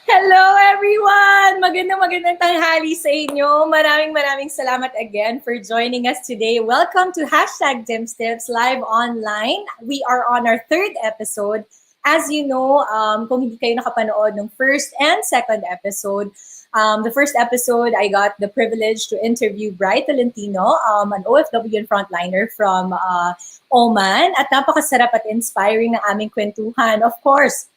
Hello everyone! Magandang tanghali sa inyo. Maraming salamat again for joining us today. Welcome to #DimStips Live Online. We are on our third episode. As you know, kung hindi kayo nakapanood ng first and second episode, the first episode, I got the privilege to interview Bri Tolentino, an OFW and frontliner from Oman. At napakasarap at inspiring na aming kwentuhan. Of course,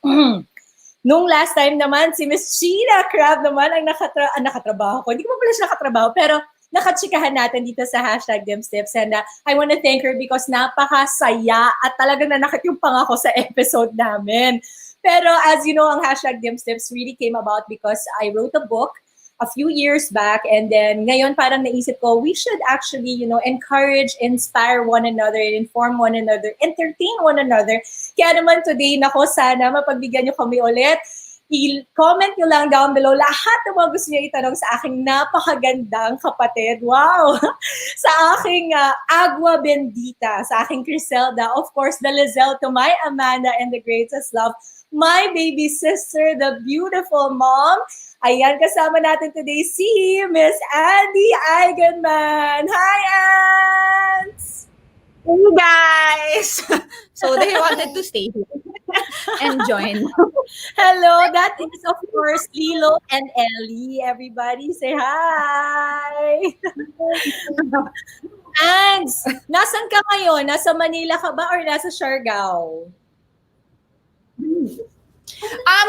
nung last time naman, si Miss Sheena Crab naman ang nakatrabaho ko. Hindi ko pa pala siya nakatrabaho, pero nakatsikahan natin dito sa #DimStips. And I want to thank her because napakasaya at talagang nanakit yung pangako sa episode namin. Pero as you know, ang #DimStips really came about because I wrote a book a few years back, and then ngayon parang naisip ko, we should actually, encourage, inspire one another, inform one another, entertain one another. Kaya naman today, nako, sana mapagbigyan nyo kami ulit. I-comment nyo lang down below lahat ng mga gusto nyo itanong sa aking napakagandang kapatid. Wow! Sa aking Agua Bendita, sa aking Criselda, of course, the Lizelle to my Amanda and the greatest love, my baby sister, the beautiful mom. Ayan, kasama natin today si Miss Andi Eigenmann. Hi, Ants! Hey guys! So they wanted to stay here and join. Hello, that is of course Lilo and Ellie. Everybody say hi! Ants, nasan ka ngayon? Nasa Manila ka ba or nasa Siargao?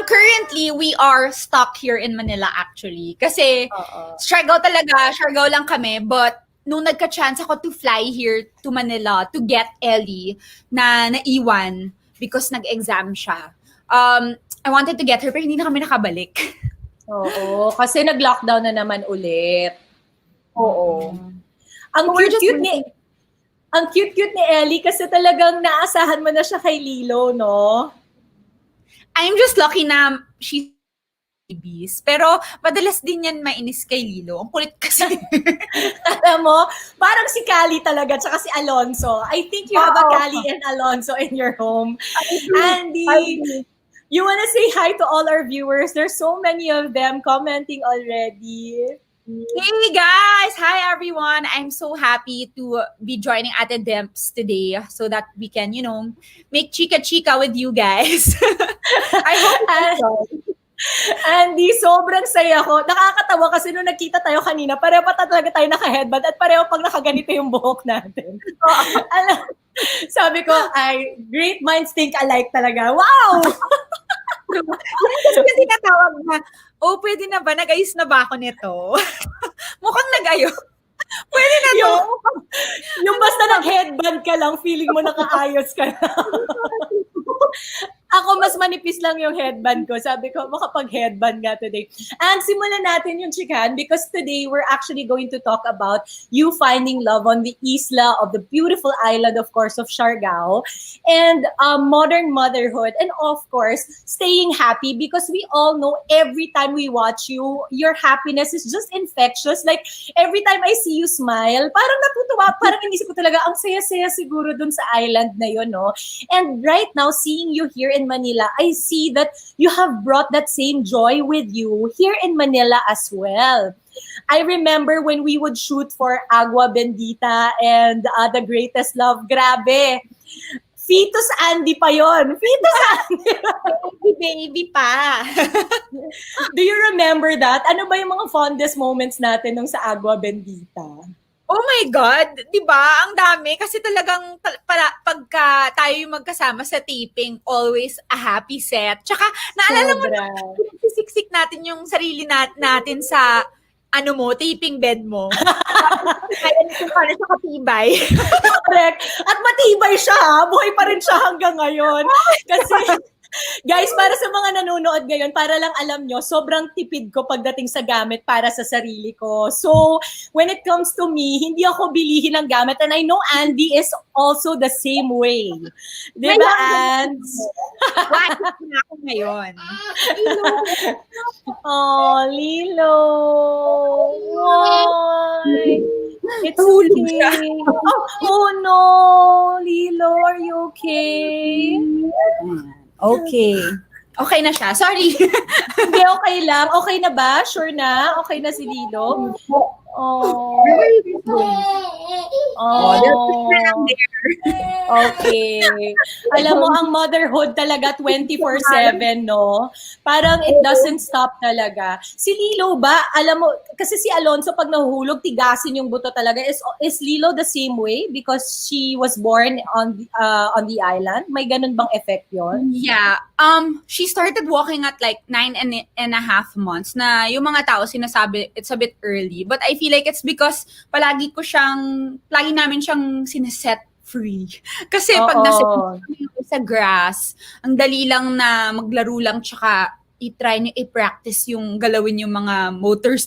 Currently, we are stuck here in Manila actually. Kasi Oo. Siargao lang kami. But nung nagka-chance ako to fly here to Manila to get Ellie na naiwan because nag-exam siya. I wanted to get her pero hindi na kami nakabalik. Oo, kasi nag-lockdown na naman ulit. Oo. Ang So we're just cute-cute ni Ellie kasi talagang naasahan mo na siya kay Lilo, no? I'm just lucky na she's babies. Pero madalas din yan mainis kay Lilo. Ang kulit kasi. Alam mo, parang si Callie talaga, tsaka si Alonso. I think you have a Callie and Alonso in your home. Andy, you wanna say hi to all our viewers? There's so many of them commenting already. Hey guys! Hi everyone! I'm so happy to be joining Ate Demps today so that we can, make chika-chika with you guys. I hope Andy, sobrang saya ko. Nakakatawa kasi nung nagkita tayo kanina, pareho pa talaga tayo naka-headband at pareho pag nakaganito yung buhok natin. Sabi ko, great minds think alike talaga. Wow! Yan kasi yung tinatawag na, pwede na ba? Nag-ayos na ba ako nito? Mukhang nag-ayos. Pwede na to. Yung basta nag-headband ka lang, feeling mo nakaayos ka na. Ako, mas manipis lang yung headband ko. Sabi ko, makapag-headband nga today. And simulan natin yung chikan because today we're actually going to talk about you finding love on the isla of the beautiful island, of course, of Siargao, and modern motherhood, and of course, staying happy because we all know every time we watch you, your happiness is just infectious. Like, every time I see you smile, parang natutuwa, parang inisip ko talaga, ang saya-saya siguro dun sa island na yun, no? And right now, seeing you here in Manila, I see that you have brought that same joy with you here in Manila as well. I remember when we would shoot for Agua Bendita and The Greatest Love. Grabe. Fetus Andi pa yon. Fetus Andi. Baby pa. Do you remember that? Ano ba yung mga fondest moments natin nung sa Agua Bendita? Oh my God! Diba? Ang dami. Kasi talagang pagka tayo yung magkasama sa taping, always a happy set. Tsaka, naalala mo na, sisiksik natin yung sarili natin sa, taping bed mo. Kaya nito para sa katibay. Correct. At matibay siya, ha? Buhay pa rin siya hanggang ngayon. Kasi, guys, para sa mga nanonood ngayon, para lang alam nyo, sobrang tipid ko pagdating sa gamit para sa sarili ko. So, when it comes to me, hindi ako bilihin ng gamit. And I know Andy is also the same way. Di ba, Ands? Why? Na ako ngayon. Oh, Lilo. Why? It's okay. Oh no, Lilo, are you okay? Okay. Okay na siya. Sorry. Hindi, okay lang. Okay na ba? Sure na? Okay na si Lilo? Oh. Oh. Okay. Alam mo, ang motherhood talaga 24/7, no? Parang it doesn't stop talaga. Si Lilo ba, alam mo, kasi si Alonso pag nahuhulog, tigasin yung buto talaga. Is Lilo the same way because she was born on the island? May ganun bang effect yon? Yeah. She started walking at like 9.5 months na yung mga tao sinasabi it's a bit early. But I feel like it's because palagi namin siyang sineset free. Kasi pag sa grass, ang dali lang na maglaro lang tsaka i-try niyo i-practice yung galawin yung mga motor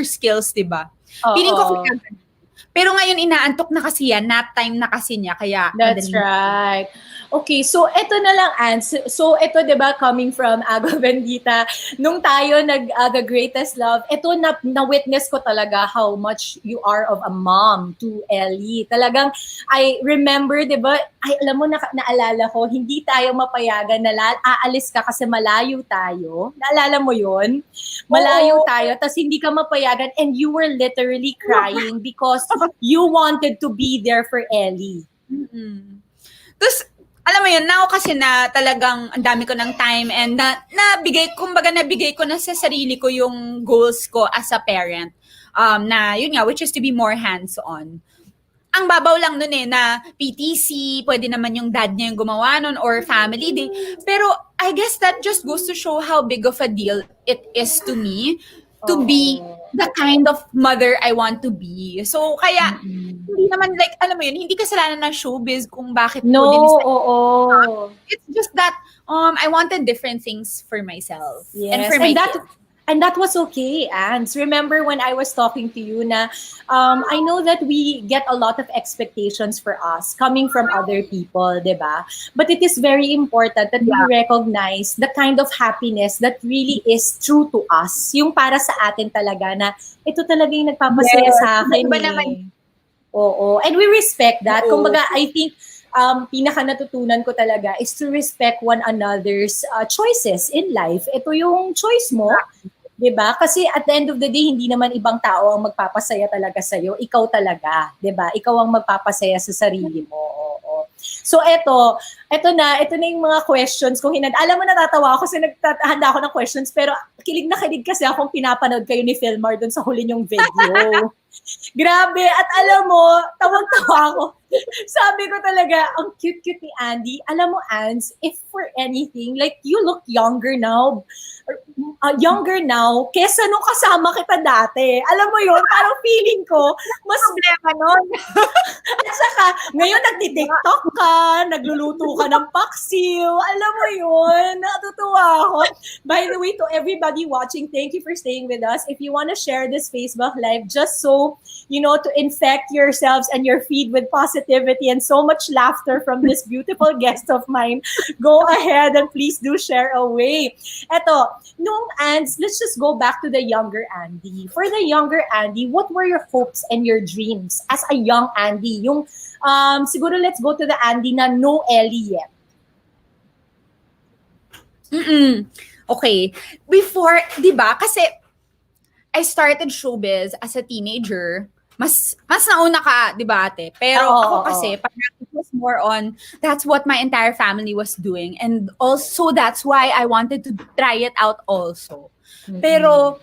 skills, 'di ba? Feeling ko pero ngayon inaantok na kasi yan, nap time na kasi niya kaya that's right. Okay, so eto na lang, Ans. So eto, 'di ba, coming from Agua Bendita, nung tayo The Greatest Love, eto na-witness ko talaga how much you are of a mom to Ellie. Talagang I remember, 'di ba? Alam mo, naalala ko, hindi tayo mapayagan na aalis ka kasi malayo tayo. Naalala mo 'yon? Malayo tayo, tas hindi ka mapayagan and you were literally crying because you wanted to be there for Ellie. Mm-hmm. Tapos alam mo yun, now kasi na talagang ang dami ko ng time and nabigay ko na sa sarili ko yung goals ko as a parent. Na yun nga, which is to be more hands-on. ang babaw lang nun na PTC, pwede naman yung dad niya yung gumawa nun or family day. Pero I guess that just goes to show how big of a deal it is to me to be the kind of mother I want to be. So, kaya, hindi naman like, alam mo yun, hindi kasalanan ng showbiz kung bakit ko No, din it's just that I wanted different things for myself and yes, for my and that kids. and that was okay, Ans. Remember when I was talking to you na I know that we get a lot of expectations for us coming from other people, 'di ba? But it is very important that we recognize the kind of happiness that really is true to us. Yung para sa atin talaga na ito talaga yung nagpapasaya Yes, sa akin iba eh. naman. Oo. And we respect that. Oo. Kumbaga, I think pinaka natutunan ko talaga is to respect one another's choices in life. Ito yung choice mo, 'di ba? Kasi at the end of the day, hindi naman ibang tao ang magpapasaya talaga sa iyo, ikaw talaga, 'di ba? Ikaw ang magpapasaya sa sarili mo. Oo. So ito na yung mga questions kung alam mo natatawa ako kasi nagtatahanda ako ng questions pero kilig na kilig kasi akong pinapanood kayo ni Philmar doon sa huli niyong video. Grabe. At alam mo, tawang-tawa ako. Sabi ko talaga, ang cute-cute ni Andy. Alam mo, Ans, if for anything, like, you look younger now. Younger now, kesa nung kasama kita dati. Alam mo yun, parang feeling ko, mas Problema nun. at saka, ngayon nagti-TikTok ka, nagluluto ka ng paksiw. Alam mo yun, natutuwa ako. By the way, to everybody watching, thank you for staying with us. If you want to share this Facebook Live, just so, to infect yourselves and your feed with positivity and so much laughter from this beautiful guest of mine, go ahead and please do share away. Eto, let's just go back to the younger Andy. For the younger Andy, what were your hopes and your dreams as a young Andy? Yung, siguro let's go to the Andy na no Ellie yet. Okay. Before, di ba, kasi I started showbiz as a teenager. Mas nauna ka, di ba ate? Pero ako kasi, parang it was more on, that's what my entire family was doing. And also, that's why I wanted to try it out also. Pero,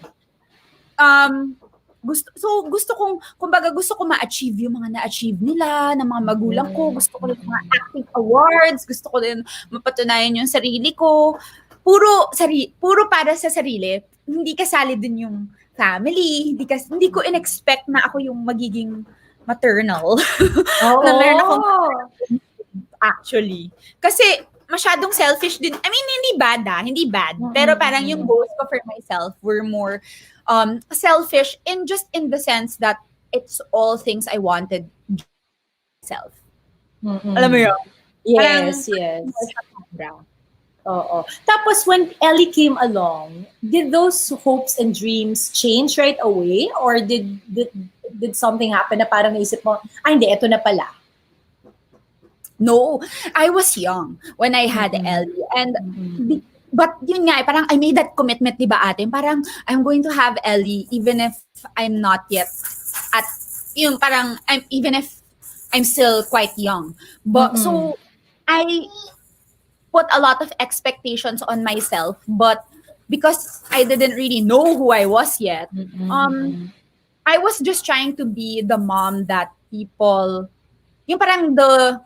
gusto kong ma-achieve yung mga na-achieve nila, ng mga magulang ko. Gusto ko yung mga acting awards. Gusto ko din mapatunayan yung sarili ko. Puro para sa sarili. Hindi kasali din yung family. Hindi ko in-expect na ako yung magiging maternal. Na meron akong actually. Kasi masyadong selfish din. I mean, hindi bad. Pero parang yung goals ko for myself were more selfish in the sense that it's all things I wanted myself. Alam mo yun? Yes, yes. Oo. Tapos when Ellie came along, did those hopes and dreams change right away? Or did something happen na parang naisip mo, hindi, eto na pala? No, I was young when I had Ellie. And but yun nga, parang I made that commitment, di ba ate? Parang I'm going to have Ellie even if I'm not yet at, even if I'm still quite young. But so I put a lot of expectations on myself, but because I didn't really know who I was yet, I was just trying to be the mom that people, yung parang the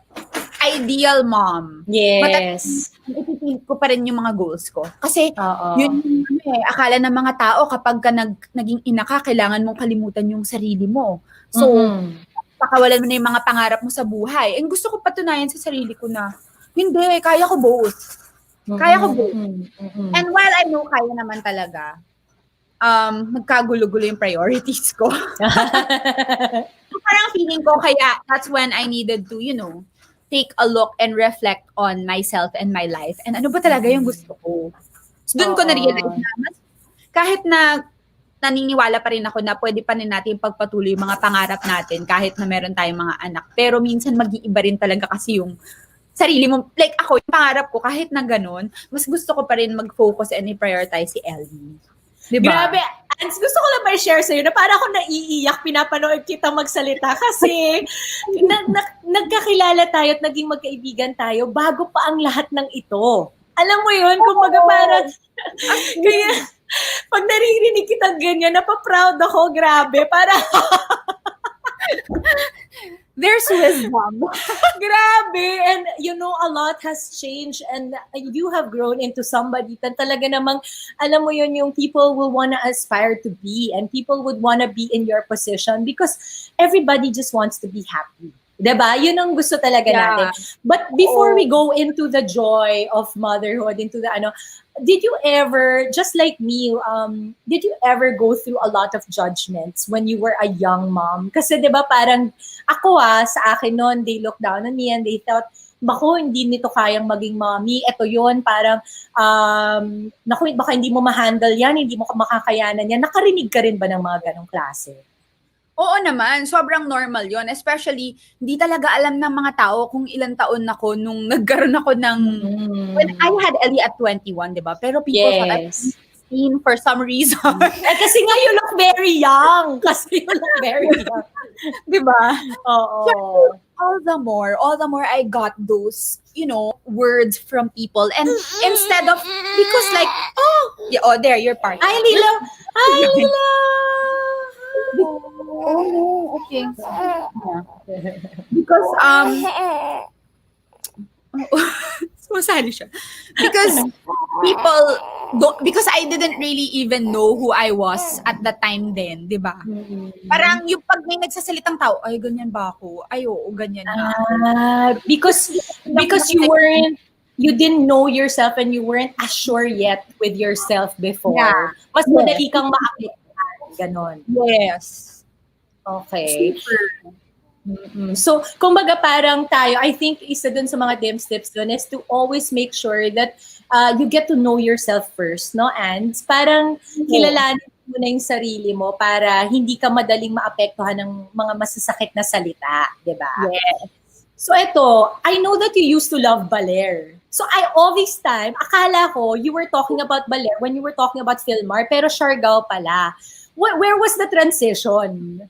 ideal mom. Yes. But ipipili ko pa rin yung mga goals ko. Kasi yun akala ng mga tao kapag ka naging ina ka, kailangan mong kalimutan yung sarili mo. So, pakawalan mo na yung mga pangarap mo sa buhay. And gusto ko patunayan sa sarili ko na, hindi, kaya ko both. Kaya ko both. And while I know kaya naman talaga, nagkagulo-gulo yung priorities ko. Parang feeling ko, kaya that's when I needed to, take a look and reflect on myself and my life. And ano ba talaga yung gusto ko? So, doon ko na-realize na, kahit na naniniwala pa rin ako na pwede pa rin natin pagpatuloy yung mga pangarap natin kahit na meron tayong mga anak. Pero minsan mag-iiba rin talaga kasi yung sarili mo. Like ako, yung pangarap ko, kahit na ganun, mas gusto ko pa rin mag-focus and i-prioritize si Ellie. Diba? Grabe. Ans, gusto ko lang ma-share sa'yo na parang ako naiiyak pinapanood kita magsalita kasi nagkakilala tayo at naging magkaibigan tayo bago pa ang lahat ng ito. Alam mo yun? Kumbaga parang, kaya pag naririnig kita ganyan, napaproud ako. Grabe. Para There's wisdom. Grabe. And a lot has changed and you have grown into somebody that talaga namang, alam mo yun, yung people will wanna aspire to be and people would wanna be in your position because everybody just wants to be happy. 'Di ba? Yun ang gusto talaga natin. But before we go into the joy of motherhood, into the did you ever, just like me, did you ever go through a lot of judgments when you were a young mom? Kasi 'di ba parang ako sa akin noon, they looked down on me and they thought, bako, hindi nito kayang maging mommy. Ito yon parang, naku, baka hindi mo ma-handle yan, hindi mo makakayanan yan. Nakarinig ka rin ba ng mga ganong klase? Oo naman, sobrang normal yon. Especially, hindi talaga alam ng mga tao kung ilang taon ako nung nagkaroon ako ng... When I had Ellie at 21, di ba? Pero people thought I was 16 for some reason. Kasi nga you look very young. Kasi you look very young. Di ba? Oo. So, all the more I got those, words from people. And instead of, because like, there, your part. Hi, Lilo. Hi, Lilo. Oh, okay. Yeah. Because, sumasali siya. Because because I didn't really even know who I was at that time then, di ba? Parang yung pag may nagsasalitang tao, ay, ganyan ba ako? Ay, oo, ganyan nga. Because you didn't know yourself and you weren't as sure yet with yourself before. Yeah. Mas madali kang maapektuhan. Ganon. Yes. Okay. So, kumbaga parang tayo, I think isa dun sa mga DIMS tips dun is to always make sure that you get to know yourself first, no? And parang kilalanin mo na yung sarili mo para hindi ka madaling maapektuhan ng mga masasakit na salita, di ba? Yes. So ito, I know that you used to love Baler. So all this time, akala ko you were talking about Baler when you were talking about Filmar, pero Siargao pala. Where was the transition?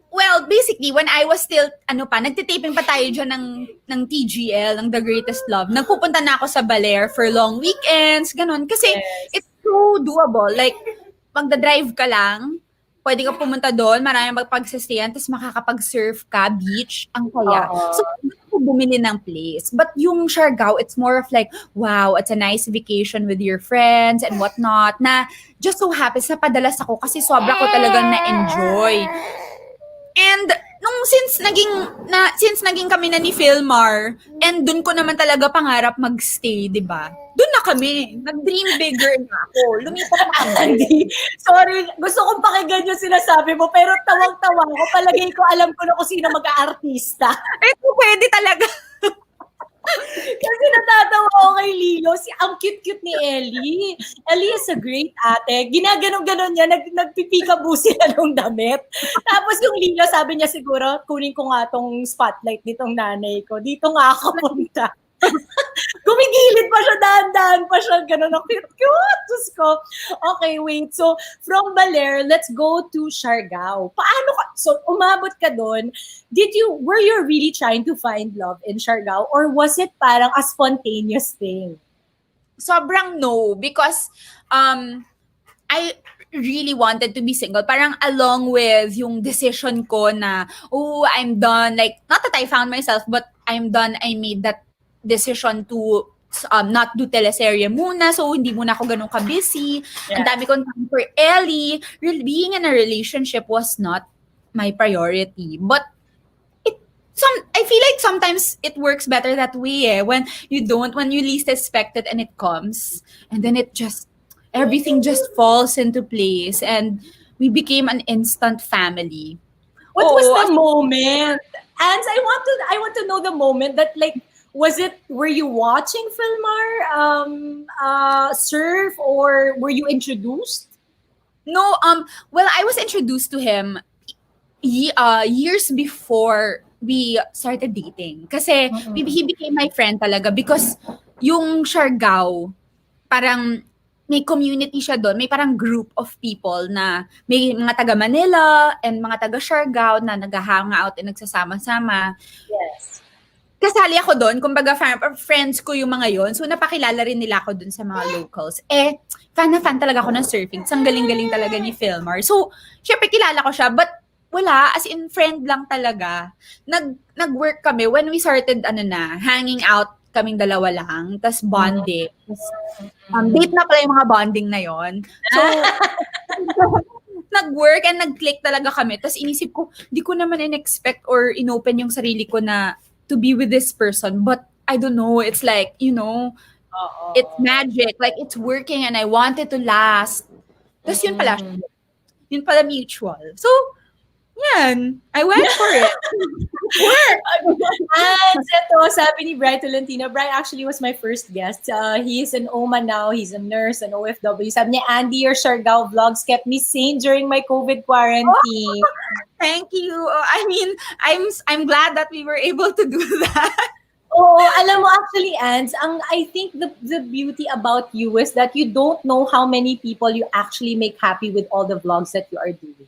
Well, basically, when I was still, nagtitaping pa tayo dyan ng TGL, ng The Greatest Love, nagpupunta na ako sa Baler for long weekends, ganon. Kasi it's so doable. Like, magdadrive ka lang, pwede ka pumunta doon, maraming magpagsastayan, tapos makakapag-surf ka, beach, ang kaya. So, bumili ng place. But yung Siargao, it's more of like, wow, it's a nice vacation with your friends and whatnot, na just so happens na padalas ako kasi sobra ko talagang na-enjoy. And since naging kami na ni Filmar, and dun ko naman talaga pangarap magstay, 'di ba? Dun na kami. Nag-dream bigger na ako. Lumipat na kami. Sorry, gusto kong pakinggan yung sinasabi mo, pero tawang-tawa ko. Palagay ko, alam ko na kung sino mag-aartista. Pwede talaga. Kasi natatawa ko kay Lilo. Ang cute-cute ni Ellie. Ellie is a great ate. Ginaganon-ganon niya. Nagpipikabu sila ng damit. Tapos yung Lilo, sabi niya siguro, kunin ko nga tong spotlight nitong nanay ko. Dito nga ako punta. Gumigilid pa siya, dahan-dahan pa siya. Ganon ang cute-cute. Diyos ko. Okay, wait. So, from Baler, let's go to Siargao. Paano ka? So, umabot ka doon. Were you really trying to find love in Siargao? Or was it parang a spontaneous thing? Sobrang no. Because, I really wanted to be single. Parang along with yung decision ko na, I'm done. Like, not that I found myself, but I'm done. I made that decision to not do teleserye muna, so hindi muna ako ganun ka-busy. Ang dami kong time for Ellie. Being in a relationship was not my priority. But I feel like sometimes it works better that way when you least expect it and it comes. And then everything just falls into place and we became an instant family. What was the moment? And I want to know the moment that like, were you watching Filmar surf or were you introduced? No, well, I was introduced to him years before we started dating. Kasi he became my friend talaga because yung Siargao, parang may community siya doon. May parang group of people na may mga taga Manila and mga taga Siargao na nag-hangout and nagsasama-sama. Yes. Kasali ako doon, kumbaga friends ko yung mga yon. So napakilala rin nila ako doon sa mga locals. Fan na fan talaga ako ng surfing. Ang galing-galing talaga ni Filmar. So, syempre kilala ko siya, but wala, as in friend lang talaga. Nag-work kami when we started, hanging out kaming dalawa lang, tas bonding. Tas, date na pala yung mga bonding na yon. So, nag-work and nag-click talaga kami. Tas inisip ko, di ko naman in-expect or inopen yung sarili ko na to be with this person. But I don't know, it's like, it's magic. Like, it's working and I want it to last. Tas yun pala, yun pala mutual. So, yan. I went for it. Work! And ito, sabi ni Bri Tolentino, Bri actually was my first guest. He is an OMA now. He's a nurse, an OFW. Sabi niya, Andy, your Siargao vlogs kept me sane during my COVID quarantine. Thank you. I mean, I'm glad that we were able to do that. Oo, alam mo actually, Ans, I think the beauty about you is that you don't know how many people you actually make happy with all the vlogs that you are doing.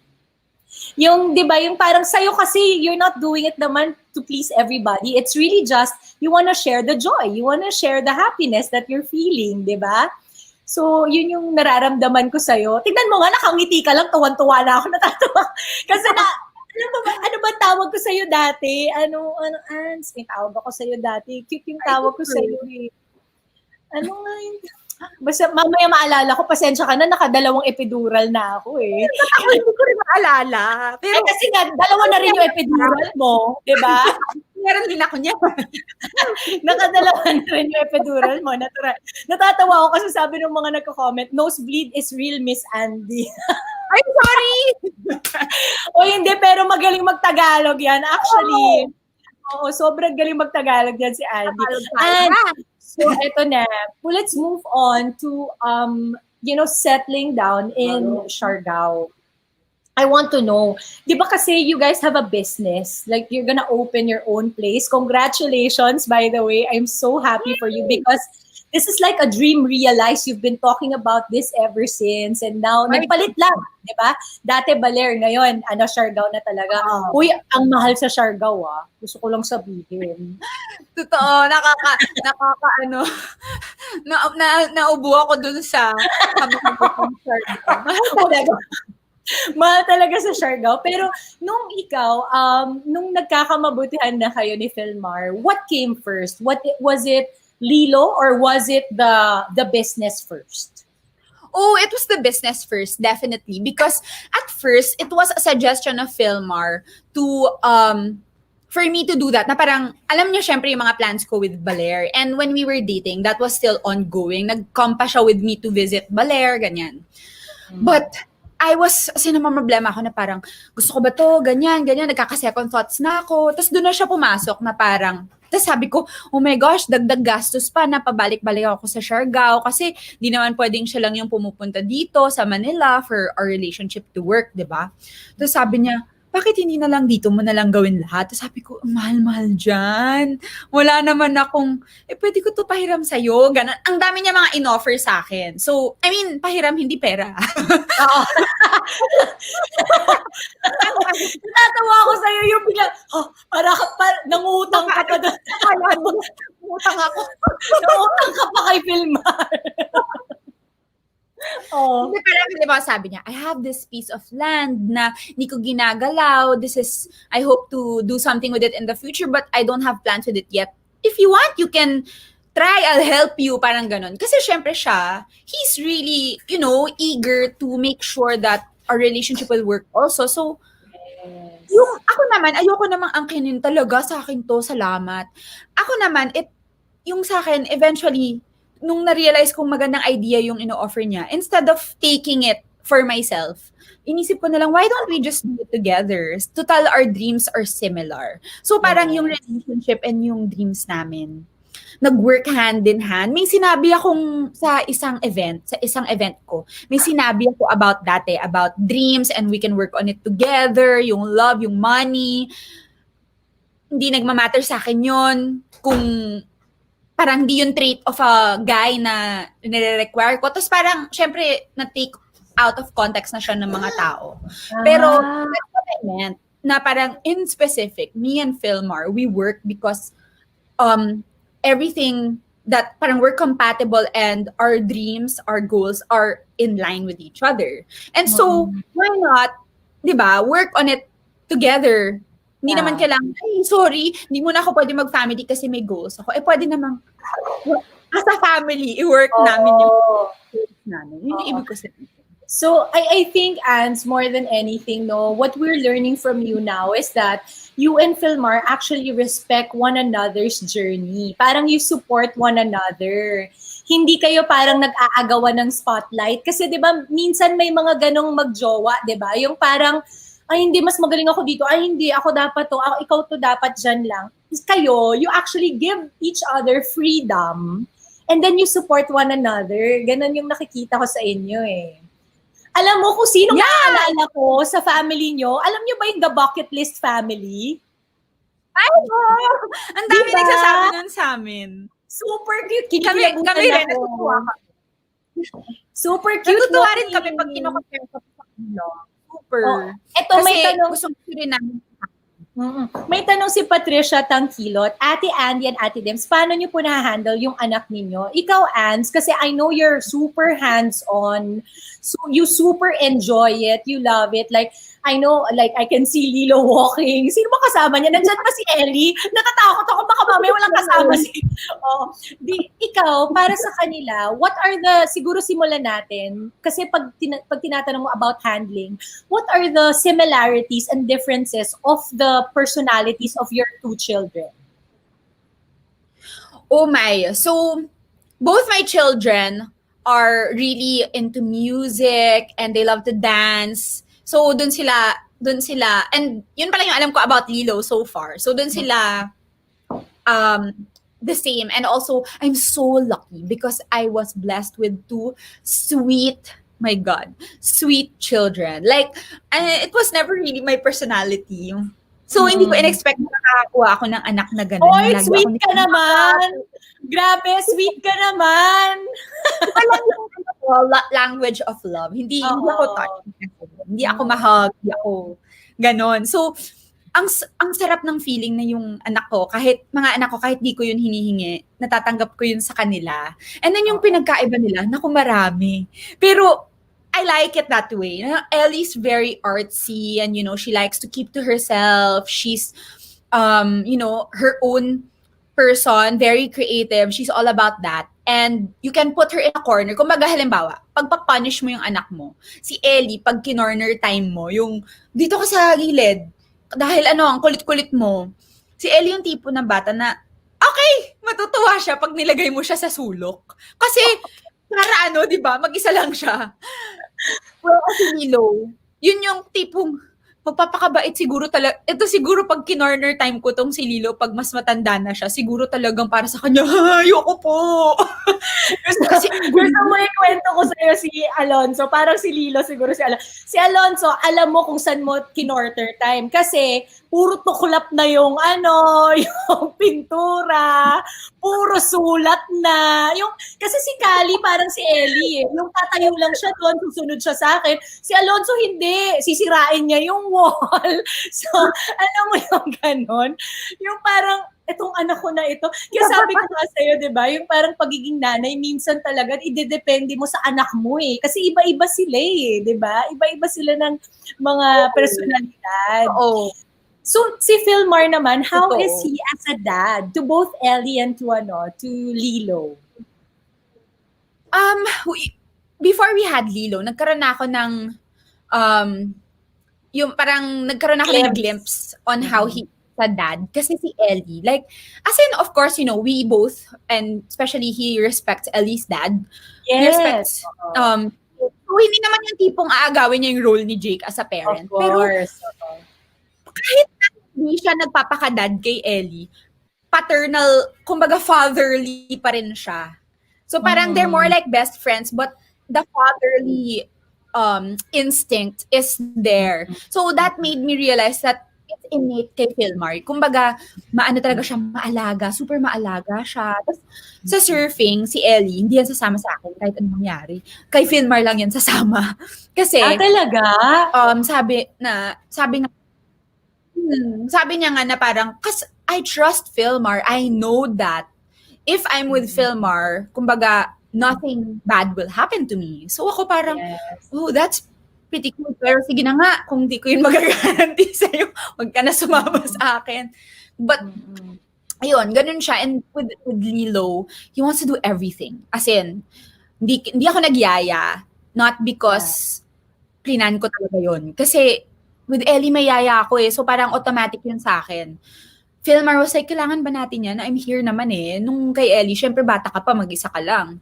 Yung, di ba, yung parang sa'yo kasi, you're not doing it naman to please everybody. It's really just, you wanna share the joy. You wanna share the happiness that you're feeling, di ba? So, yun yung nararamdaman ko sa'yo. Tignan mo nga, nakangiti ka lang, tuwan-tuwa na ako, natatawa. Kasi ano ba tawag ko sa'yo dati? Ans, may tawag ako sa'yo dati. Cute yung tawag ko sa'yo eh. Ano nga yun? Basta mamaya maalala ko, pasensya ka na, nakadalawang epidural na ako eh. Ako hindi ko rin maalala. Pero kasi nga, dalawa na rin yung epidural mo, di ba? meron din ako niya. Nakadalawa na rin yung epidural mo. Natural. Natatawa ako kasi sabi ng mga nagko-comment, nosebleed is real, Miss Andy. I'm sorry! O hindi, pero magaling mag-Tagalog yan. Actually, oo, sobrang galing mag-Tagalog yan si Andy. And so, eto na. Let's move on to, settling down in Siargao. I want to know, di ba kasi you guys have a business, like you're gonna open your own place. Congratulations, by the way. I'm so happy for you because this is like a dream realized. You've been talking about this ever since and now, nagpalit lang, di ba? Dati Baler, ngayon, Siargao na talaga. Uy, ang mahal sa Siargao, Gusto ko lang sabihin. Totoo, naubo ako dun sa Mahal talaga sa Siargao. Pero nung ikaw, nung nagkakamabutihan na kayo ni Philmar, what came first? Was it Lilo or was it the business first? Oh, it was the business first, definitely. Because at first, it was a suggestion of Philmar to for me to do that. Na parang, alam niyo syempre yung mga plans ko with Baler. And when we were dating, that was still ongoing. Nag-come pa siya with me to visit Baler, ganyan. But I was, kasi naman problema ako na parang, gusto ko ba to, ganyan, nagkaka-second thoughts na ako. Tapos doon na siya pumasok na parang, tapos sabi ko, oh my gosh, dagdag gastos pa na pabalik-balik ako sa Siargao kasi di naman pwedeng siya lang yung pumupunta dito sa Manila for our relationship to work, di ba? Tapos sabi niya, bakit hindi na lang dito mo na lang gawin lahat? Tapos sabi ko, mahal-mahal dyan. Wala naman akong, pwede ko to pahiram sa'yo. Ganun. Ang dami niya mga in-offer sa akin. So, I mean, pahiram, hindi pera. Oo. Natatawa ako sa'yo yung bigla, nangutang ka pa doon. Nangutang ako. Nangutang ka pa kay Philmar. Oh. Hindi ba sabi niya, I have this piece of land na hindi ko ginagalaw. I hope to do something with it in the future but I don't have plans with it yet. If you want, you can try, I'll help you, parang ganun. Kasi syempre siya, he's really, eager to make sure that our relationship will work also. So, yung ako naman, ayoko namang angkinin talaga sa akin to, salamat. Ako naman, yung sa akin, eventually, nung na-realize kong magandang idea yung ino-offer niya, instead of taking it for myself, inisip ko na lang, why don't we just do it together? Total, our dreams are similar. So parang yung relationship and yung dreams namin, nag-work hand in hand. May sinabi akong sa isang event ko, may sinabi ako about about dreams and we can work on it together, yung love, yung money. Hindi nagmamatter sa akin yun kung parang di yung trait of a guy na nire-require ko. Tapos parang, syempre, na-take out of context na siya ng mga tao. Pero, that's what I meant. Na parang, in specific, me and Philmar, we work because everything that parang we're compatible and our dreams, our goals are in line with each other. And so, why not, di ba, work on it together. Hindi naman Yeah. kailangan, ay, sorry, hindi mo na ako pwede mag-family kasi may goals ako. Pwede namang, as a family, i-work namin yung Oo. goals namin. Yun yung Oo. ibig ko sabihin. So I think, Ans, more than anything, no, what we're learning from you now is that you and Philmar actually respect one another's journey. Parang you support one another. Hindi kayo parang nag-aagawan ng spotlight. Kasi di ba minsan may mga ganong magjowa, di ba? Yung parang, ay hindi, mas magaling ako dito. Ay hindi, ako dapat to. Ikaw to dapat dyan lang. Kayo, you actually give each other freedom. And then you support one another. Ganon yung nakikita ko sa inyo eh. Alam mo kung sino maalala ko sa family nyo? Alam nyo ba yung The Bucket List family? Ay, wow! Ang dami Diba? nagsasabi nun sa amin. Super cute. Kami rin, ako. natutuwa kami. Super cute. Natutuwa no? rin kami pag kinukompare ko sa kanila. Super. Oh, eto, Kasi may tanong. gusto rin namin. May tanong si Patricia Tangkilot, Ate Andy and Ate Dems, paano niyo po na-handle yung anak ninyo? Ikaw, Ans, kasi I know you're super hands-on, so you super enjoy it, you love it. Like, I know, like, I can see Lilo walking. Sino ba kasama niya? Nandyan pa si Ellie? Natatakot ako, baka mamaya walang kasama si... Oh, ikaw, para sa kanila, what are the, siguro simulan natin, kasi pag tinatanong mo about handling, what are the similarities and differences of the personalities of your two children? Oh my. So, both my children are really into music and they love to dance. So, dun sila, and yun pala yung alam ko about Lilo so far. So, dun sila, the same. And also, I'm so lucky because I was blessed with two sweet, my God, sweet children. Like, it was never really my personality. So, hindi ko in-expect na nakakakuha ako ng anak na gano'n. Oy, sweet ka naman! Grabe, sweet ka naman! Alam mo, language of love. Hindi ako touch. Hindi ako mahug. Hindi ako gano'n. So, ang sarap ng feeling na yung anak ko, mga anak ko, kahit di ko yun hinihingi, natatanggap ko yun sa kanila. And then yung pinagkaiba nila, naku, marami. Pero, I like it that way. Ellie's very artsy and, she likes to keep to herself. She's, her own person, very creative. She's all about that. And you can put her in a corner. Kung baga, halimbawa, pag-punish mo yung anak mo, si Ellie, pag kinorner time mo, yung dito ka sa gilid, dahil ang kulit-kulit mo, si Ellie yung tipo ng bata na, okay, matutuwa siya pag nilagay mo siya sa sulok. Kasi, para di ba, mag-isa lang siya. Well, si Lilo, yun yung tipong, magpapakabait siguro talaga. Ito siguro pag kinorner time ko tong si Lilo, pag mas matanda na siya, siguro talagang para sa kanya, ayoko po. Gusto mo ikwento ko sa'yo si Alonso, parang si Lilo siguro si Alonso. Si Alonso, alam mo kung saan mo kinorter time. Kasi, puro tuklap na yung yung pintura, puro sulat na. Kasi si Kali parang si Ellie yung tatayo lang siya doon, susunod siya sa akin. Si Alonso hindi, sisirain niya yung wall. So, alam mo yung ganon? Yung parang, itong anak ko na ito. Kaya sabi ko nga sa'yo, di ba, yung parang pagiging nanay, minsan talaga, idedepende mo sa anak mo eh. Kasi iba-iba sila eh, di ba? Iba-iba sila ng mga personalidad. Oo. So, si Philmar naman, how is he as a dad to both Ellie and to Lilo? Before we had Lilo, nagkaroon na ako ng yung parang nagkaroon ako ng glimpse on how he sa dad. Kasi si Ellie, like, as in, of course, we both, and especially he respects Ellie's dad. Yes. He respects, so hindi naman yung tipong aagawin niya yung role ni Jake as a parent. Of course. Pero, kahit hindi siya nagpapakadad kay Ellie, paternal, kumbaga fatherly pa rin siya. So parang they're more like best friends, but the fatherly instinct is there. So that made me realize that it's innate kay Philmar. Kumbaga, talaga siya maalaga, super maalaga siya. Tapos, sa surfing, si Ellie, hindi yan sasama sa akin kahit anong mangyari. Kay Philmar lang yan sasama. Kasi, talaga? sabi niya nga na parang, kasi I trust Philmar, I know that if I'm with Philmar, kumbaga, nothing bad will happen to me. So ako parang, Yes. oh, that's pretty cool. Pero sige na nga, kung di ko yun magagaranti sa'yo, wag ka na sumama sa akin. But, ayun, ganun siya. And with Lilo, he wants to do everything. As in, hindi ako nagyaya. Not because plinan ko talaga yun. Kasi, with Ellie, may yaya ako eh. So, parang automatic yun sa akin. Philmar was like, kailangan ba natin yan? I'm here naman eh. Nung kay Ellie, syempre bata ka pa, mag-isa ka lang.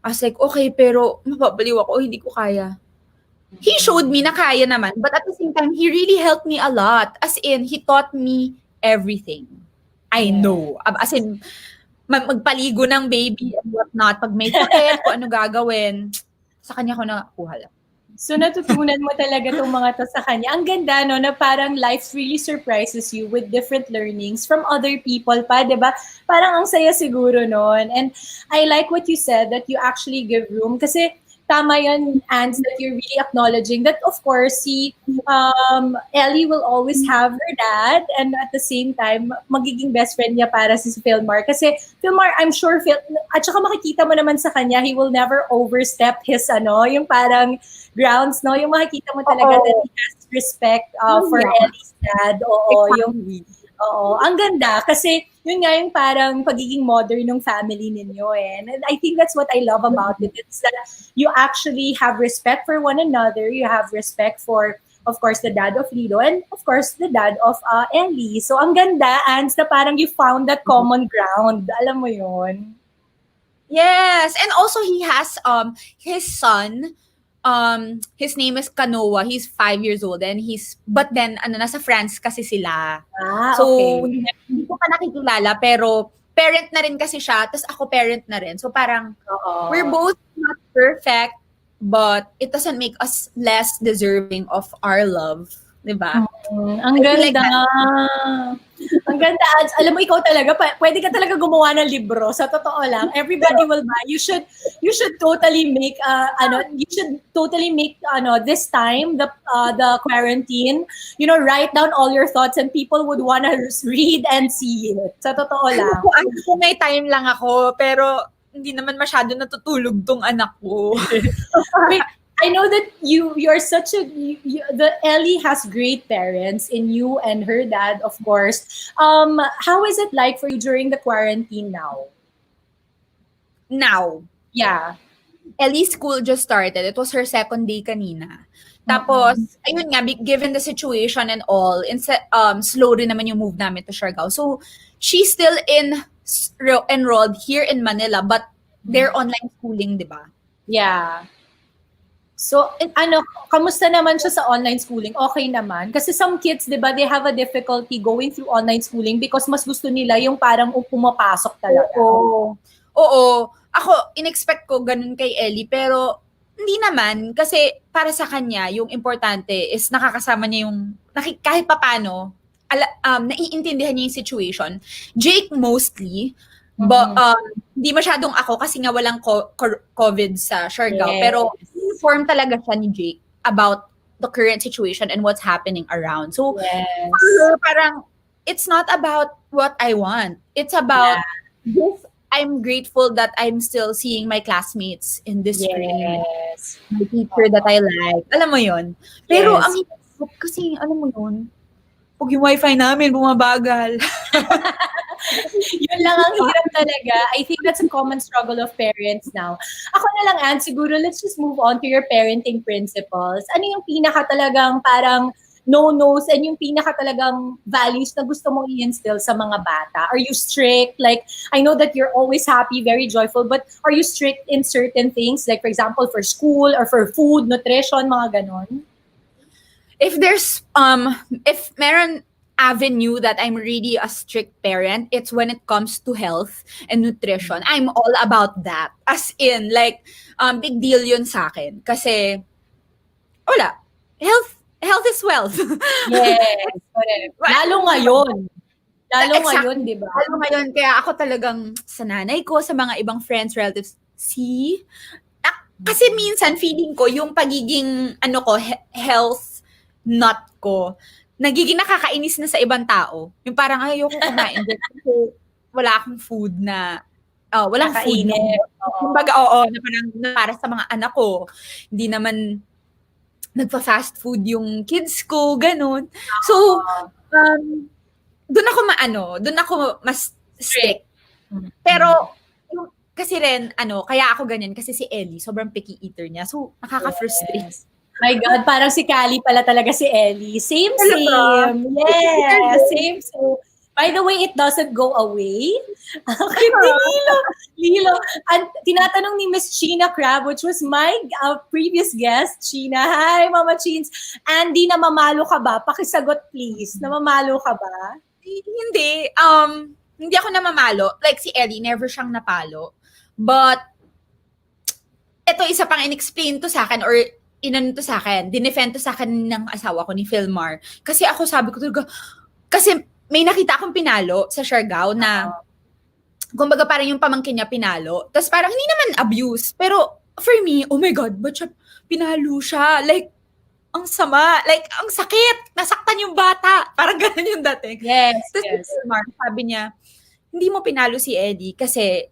I was like, okay, pero mapapaliw ako, hindi ko kaya. He showed me na kaya naman, but at the same time, he really helped me a lot. As in, he taught me everything. I know. As in, magpaligo ng baby and whatnot, pag may sakit, kung ano gagawin, sa kanya ko nakuha lang. So natutunan mo talaga itong mga to sa kanya. Ang ganda, no, na parang life really surprises you with different learnings from other people pa, di ba? Parang ang saya siguro nun. And I like what you said, that you actually give room. Kasi tama yun, Ans, that you're really acknowledging that, of course, Ellie will always have her dad, and at the same time, magiging best friend niya para si Philmar. Kasi Philmar, I'm sure, at saka makikita mo naman sa kanya, he will never overstep his, yung parang grounds, no? Yung makikita mo talaga that he has respect for Ellie's dad. Oo, Exactly. ang ganda. Kasi yun nga yung parang pagiging modern ng family ninyo eh. And I think that's what I love about it. It's that you actually have respect for one another. You have respect for, of course, the dad of Lilo and, of course, the dad of Ellie. So ang ganda, Ans, na parang you found that common ground. Alam mo yun? Yes, and also he has his son. His name is Kanoa. He's 5 years old and but then nasa France kasi sila. So Okay. hindi ko pa nakikilala pero parent na rin kasi siya, tapos ako parent na rin. So parang we're both not perfect, but it doesn't make us less deserving of our love, 'di ba? Ang ganda. Ang ganda. Alam mo, ikaw talaga, pwede ka talaga gumawa ng libro. Sa totoo lang, everybody will buy. You should totally make, this time, the quarantine, write down all your thoughts and people would wanna read and see it. Sa totoo lang. Kung may time lang ako, pero hindi naman masyado natutulog tong anak ko. Wait, I know that you're such the Ellie has great parents in you and her dad, of course. How is it like for you during the quarantine now? Now, Yeah. Ellie's school just started. It was her second day kanina. Tapos, ayun nga, given the situation and all, slow rin naman yung move namin to Siargao. So, she's still enrolled here in Manila, but they're online schooling, di ba? Yeah. So, kamusta naman siya sa online schooling? Okay naman? Kasi some kids, di ba, they have a difficulty going through online schooling because mas gusto nila yung parang pumapasok talaga. Oo. Ako, in-expect ko ganun kay Ellie, pero hindi naman. Kasi para sa kanya, yung importante is nakakasama niya yung, kahit papano, naiintindihan niya yung situation. Jake mostly, but hindi masyadong ako kasi nga walang COVID sa Siargao. Yes. Pero informed talaga siya ni Jake about the current situation and what's happening around. So, parang, it's not about what I want. It's about this. I'm grateful that I'm still seeing my classmates in this stream. Yes. My teacher that I like. Alam mo yun? Pero ang hirap kasi, alam mo yun, pag yung wifi namin bumabagal. Yun lang ang hirap talaga. I think that's a common struggle of parents now. Ako na lang, Anne, siguro let's just move on to your parenting principles. Ano yung pinaka talagang parang no-nos and yung pinaka talagang values na gusto mong i-instill sa mga bata? Are you strict? Like, I know that you're always happy, very joyful, but are you strict in certain things? Like, for example, for school or for food, nutrition, mga ganon? If there's, if meron avenue that I'm really a strict parent, it's when it comes to health and nutrition. I'm all about that. As in, like, big deal yun sa akin. Kasi, wala. Health is wealth. Yes, correct. Lalo ngayon. Ngayon, di ba? Lalo ngayon, kaya ako talagang sa nanay ko, sa mga ibang friends, relatives, kasi minsan feeling ko yung pagiging, health nut ko, nagiging nakakainis na sa ibang tao. Yung parang ayoko kumain kasi wala akong food na, walang food na. Kumbaga, na parang para sa mga anak ko, hindi naman nagpa-fast food yung kids ko, ganun. So, doon ako mas strict. Pero, yung, kasi rin, kaya ako ganyan, kasi si Ellie, sobrang picky eater niya. So, nakaka-frustrate. Yes. My God, parang si Kali pala talaga si Ellie. Same, Talaga? same. Yes, same, same. By the way, it doesn't go away. Okay, Lilo. Lilo. And tinatanong ni Miss China Crab, which was my previous guest, China. Hi, Mama Chins. Andy, namamalo ka ba? Pakisagot, please. Namamalo ka ba? Hindi. Hindi ako namamalo. Like si Ellie, never siyang napalo. But, ito isa pang in-explain to sa akin or inano to sa akin, dinefend to sa akin ng asawa ko ni Philmar. Kasi ako sabi ko talaga, kasi may nakita akong pinalo sa Siargao na, kumbaga parang yung pamangkin niya pinalo. Tapos parang hindi naman abuse. Pero for me, oh my God, ba't siya pinalo siya? Like, ang sama. Like, ang sakit. Nasaktan yung bata. Parang ganun yung dating. Yes, Tapos yes. sabi niya, hindi mo pinalo si Eddie kasi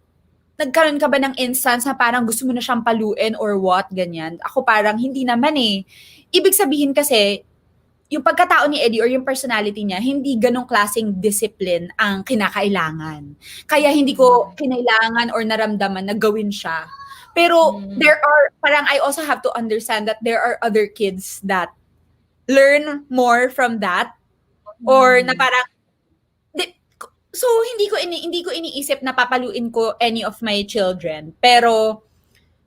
nagkaroon ka ba ng instance na parang gusto mo na siyang paluin or what, ganyan. Ako parang hindi naman eh. Ibig sabihin kasi, yung pagkatao ni Eddie or yung personality niya, hindi ganong klaseng discipline ang kinakailangan. Kaya hindi ko kinailangan or naramdaman na gawin siya. Pero there are, parang I also have to understand that there are other kids that learn more from that or na parang so hindi ko iniisip na papaluin ko any of my children, pero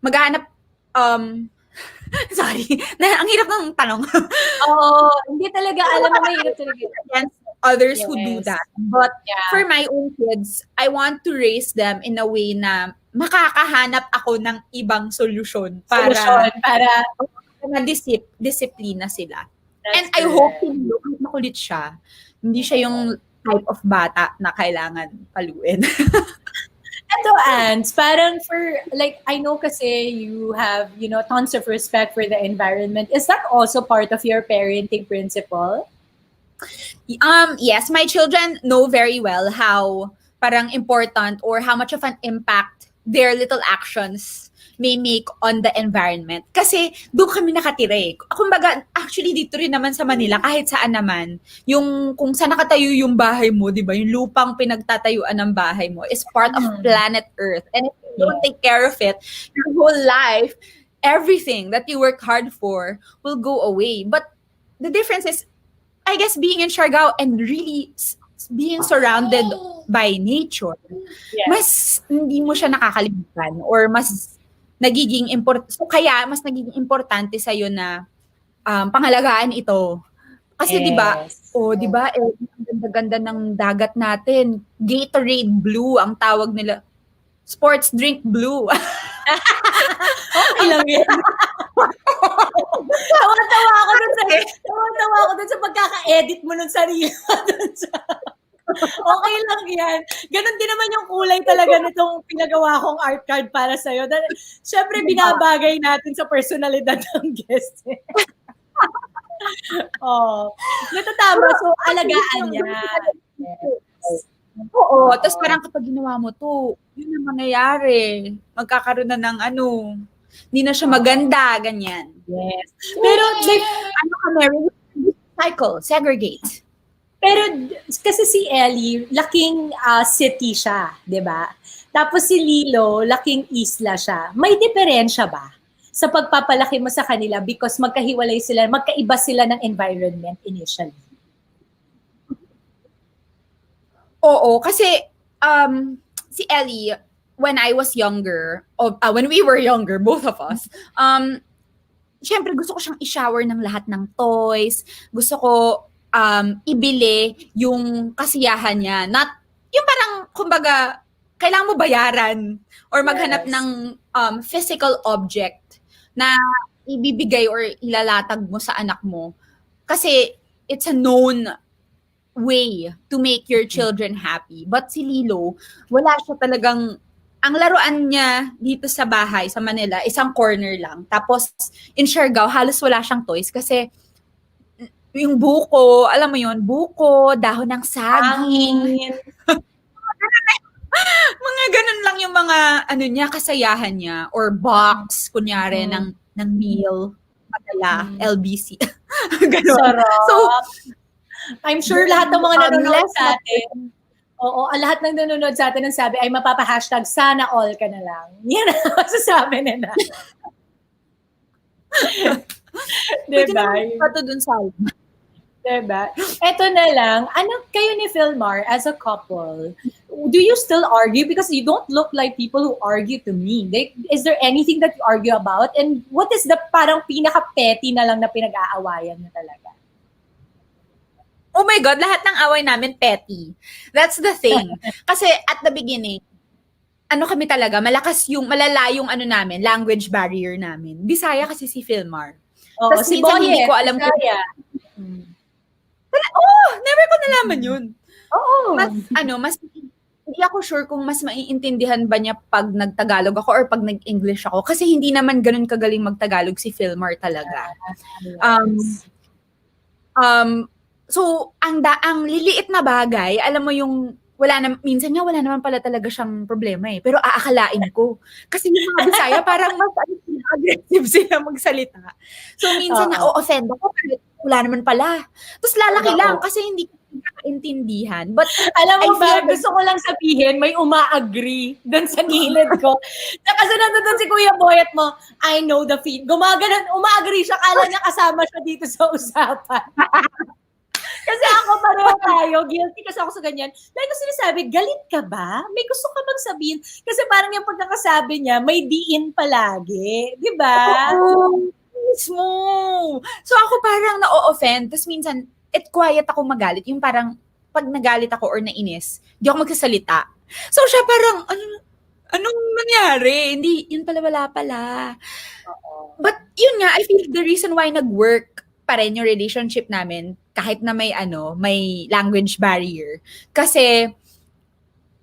maghahanap sorry, ang hirap ng tanong. Oo, hindi talaga alam mo, mahirap talaga. Against others who do Yes. that. But Yeah. for my own kids, I want to raise them in a way na makakahanap ako ng ibang solusyon para Solusyon para disiplina sila. That's And I hope correct. hindi makulit siya. Hindi siya yung type of bata na kailangan paluin. Ito, Ants, parang for, like, I know kasi you have, tons of respect for the environment. Is that also part of your parenting principle? Yes, my children know very well how parang important or how much of an impact their little actions may make on the environment. Kasi doon kami nakatira eh. Kumbaga, actually dito rin naman sa Manila, kahit saan naman, yung kung saan nakatayo yung bahay mo, di ba, yung lupang pinagtatayuan ng bahay mo is part of planet Earth. And if you don't take care of it, your whole life, everything that you worked hard for will go away. But the difference is, I guess being in Siargao and really being surrounded by nature, Yes. mas hindi mo siya nakakalimutan or mas nagiging mas nagiging importante sa iyo na pangalagaan ito. Kasi 'di ba? Yes. 'Di ba? Ang ganda-ganda ng dagat natin. Gatorade Blue ang tawag nila. Sports drink blue. Okay lang yan. Tawa-tawa ako dun sa pagkaka-edit mo ng sarili mo dun sa... Okay lang yan. Ganon din naman yung kulay talaga nitong pinagawa kong art card para sa'yo. Siyempre, binabagay natin sa personalidad ng guest. Natatama. So, alagaan niya. Oo. Tapos parang kapag ginawa mo to, yun ang mangyayari. Magkakaroon na ng hindi na siya maganda, ganyan. Yes. Pero, like, cycle, segregate. Pero kasi si Ellie, laking city siya, 'di ba? Tapos si Lilo, laking isla siya. May diferensya ba sa pagpapalaki mo sa kanila because magkaiba sila ng environment initially? Oo, kasi si Ellie, when I was younger, when we were younger, both of us, syempre gusto ko siyang i-shower ng lahat ng toys. Gusto ko ibili yung kasiyahan niya. Not, yung parang, kumbaga, kailangan mo bayaran or maghanap ng physical object na ibibigay or ilalatag mo sa anak mo. Kasi it's a known way to make your children happy. But si Lilo, wala siya talagang, ang laruan niya dito sa bahay, sa Manila, isang corner lang. Tapos, in Siargao, halos wala siyang toys kasi yung buko, alam mo yun, buko, dahon ng saging. Mga ganun lang yung mga, niya, kasayahan niya. Or box, kunyari, ng meal. padala, LBC. Ganon. Sarap. So, I'm sure lahat ng mga nanonood less sa atin, lahat ng nanonood sa atin ang sabi ay mapapa-hashtag sana all ka na lang. Yan ang masasabi nila. pwede Diba? naman pa to dun sa Diba? Eto na lang, ano kayo ni Philmar as a couple? Do you still argue? Because you don't look like people who argue to me. Like, is there anything that you argue about? And what is the parang pinaka-petty na lang na pinag-aawayan niyo talaga? Oh my God, lahat ng away namin petty. That's the thing. Kasi at the beginning, ano kami talaga, malala yung ano namin, language barrier namin. Bisaya kasi si Philmar. Oo, Tas si minsan Boye, hindi ko alam kung... Bisaya. Never ko nalaman yun. Oo. Mas hindi ako sure kung mas maiintindihan ba niya pag nagtagalog ako or pag nag-English ako. Kasi hindi naman ganun kagaling magtagalog si Philmar talaga. So, ang liliit na bagay, alam mo yung minsan nga wala naman pala talaga siyang problema eh. Pero aakalain ko. Kasi yung mga Bisaya parang mas aggressive sila magsalita. So, minsan na-offend ako kahit wala naman pala. Tapos lalaki lang kasi hindi ko nakakaintindihan. But alam mo ba, gusto ko lang sabihin, may uma-agree doon sa gilid ko. Kasi nandun si Kuya Boyet mo, I know the feed. Gumaganon, uma-agree siya, kala niya kasama siya dito sa usapan. Kasi ako pareho tayo, guilty kasi ako sa ganyan. Like ko sinasabi, galit ka ba? May gusto ka bang sabihin? Kasi parang yung pagkakasabi niya, may diin palagi. Di ba? Oo, mismo. So ako parang na-offend. Tapos minsan, quiet ako magalit. Yung parang, pag nagalit ako or nainis, di ako magsasalita. So siya parang, anong nangyari? Hindi, yun pala wala pala. But yun nga, I feel the reason why nag-work pa rin yung relationship namin kahit na may language barrier. Kasi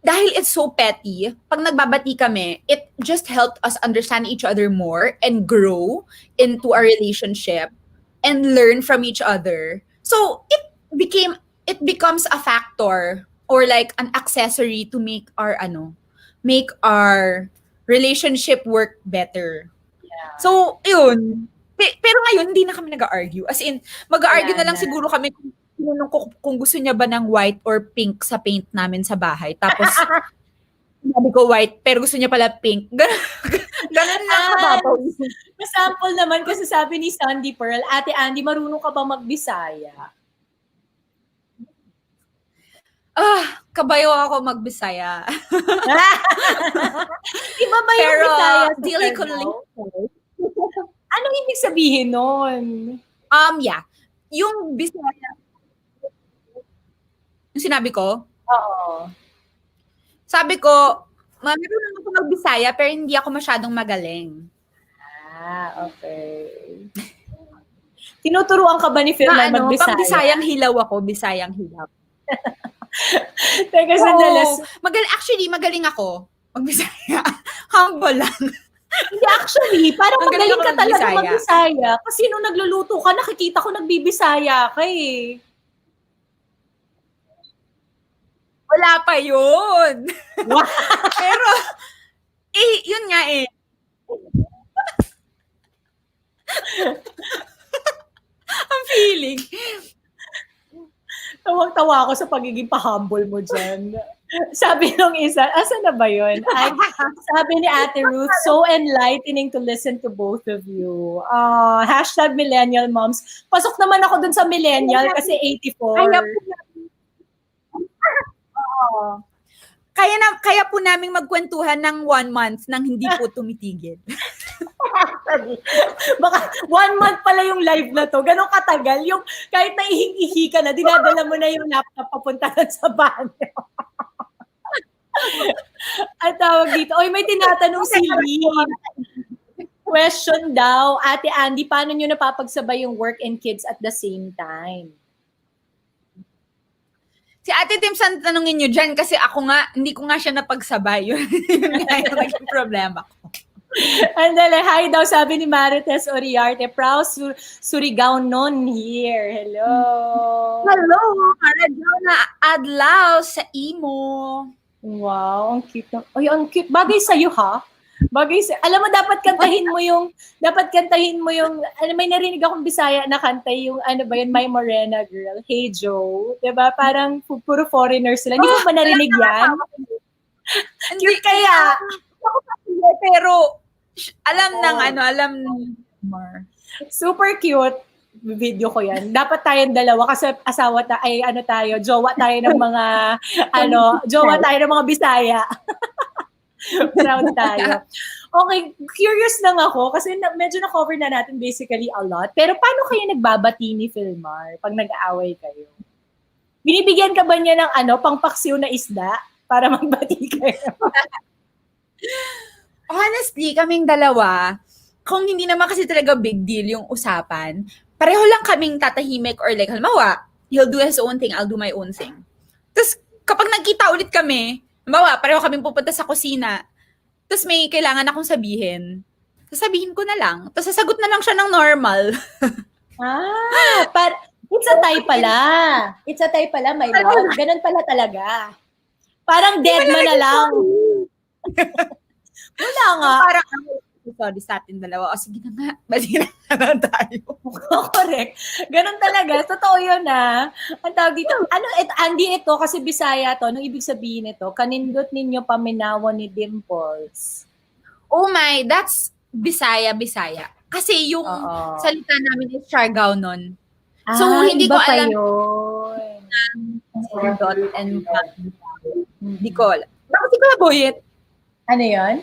dahil it's so petty, pag nagbabati kami, it just helped us understand each other more and grow into our relationship and learn from each other. So it becomes a factor or like an accessory to make our relationship work better. Yeah. So, yun. Pero ngayon, hindi na kami nag-argue. As in, mag-argue na lang siguro kami kung gusto niya ba ng white or pink sa paint namin sa bahay. Tapos, sabi ko white, pero gusto niya pala pink. Ganun lang kababaw. Masample naman kasi sabi ni Sandy Pearl, Ate Andi, marunong ka ba magbisaya? Kabayo ako magbisaya. Iba ba yung pero, Bisaya? Dili ko anong ibig sabihin nun? Yeah. Yung Bisaya, yung sinabi ko? Oo. Sabi ko, marunong ako magbisaya pero hindi ako masyadong magaling. Okay. Tinuturuan ka ba ni Phil na magbisaya? Pag Bisayang hilaw ako, Bisayang hilaw. Teka, sandali. Actually, magaling ako magbisaya. Humble lang. Hindi, actually, parang magaling ka talaga magbisaya. Kasi nung nagluluto ka, nakikita ko nagbibisaya ka eh. Wala pa yun. Pero, yun nga eh. Ang feeling. Tawag-tawa ako sa pagiging pa-humble mo dyan. Sabi nung isa, asan na ba yun? Sabi ni Ate Ruth, so enlightening to listen to both of you. Hashtag millennial moms. Pasok naman ako dun sa millennial kasi 84. Kaya po namin magkwentuhan ng 1 month nang hindi po tumitigil. Baka 1 month pala yung live na to. Ganong katagal. Yung kahit naihing-ihi ka na, dinadala mo na yung laptop papunta sa banyo. At tawag dito, may tinatanong si Lee. Question daw, Ate Andi, paano nyo napapagsabay yung work and kids at the same time? Si Ate Tim, saan tanongin nyo dyan? Kasi ako nga, hindi ko nga siya napagsabay. Yun nga yung naging problema ko. Andale, hi daw, sabi ni Marites Oriarte. Proud Surigao non here. Hello. Hello, Maradyo na adlaw sa imo. Wow, ang cute. Ay, ang cute. Bagay sa'yo, ha? Alam mo, dapat kantahin mo yung, may narinig akong Bisaya na kanta yung, My Morena Girl, Hey Joe. Diba? Parang puro foreigners sila. Hindi mo ba narinig yan? Cute kaya. Ako pero alam ng Mar. Super cute. Video ko yan. Dapat tayong dalawa kasi jowa tayo ng mga, jowa tayo ng mga Bisaya. Proud tayo. Okay, curious lang ako kasi medyo na-cover na natin basically a lot. Pero paano kayo nagbabati ni Filmar pag nag-aaway kayo? Binibigyan ka ba niya ng pangpaksiw na isda para magbati kayo? Honestly, kaming dalawa, kung hindi naman kasi talaga big deal yung usapan, pareho lang kaming tatahimik or like, halimbawa, he'll do his own thing, I'll do my own thing. Tapos, kapag nagkita ulit kami, halimbawa, pareho kaming pupunta sa kusina, tapos may kailangan akong sabihin, sasabihin ko na lang. Tapos sasagot na lang siya ng normal. It's a tie pala. It's a tie pala, my love. Ganun pala talaga. Parang dead man na lang. Wala nga. Parang, sorry sa atin dalawa. O sige na nga, bali na tayo. Correct. Ganun talaga. Totoo yun Ang tawag dito, Andi ito, kasi Bisaya to, anong ibig sabihin ito? Kanindot ninyo paminawan ni Dimples. Oh my, that's Bisaya. Kasi yung salita namin is Siargao nun. So, hindi ko alam. Hindi ko alam. Bakit ko naboyet? Ano yun?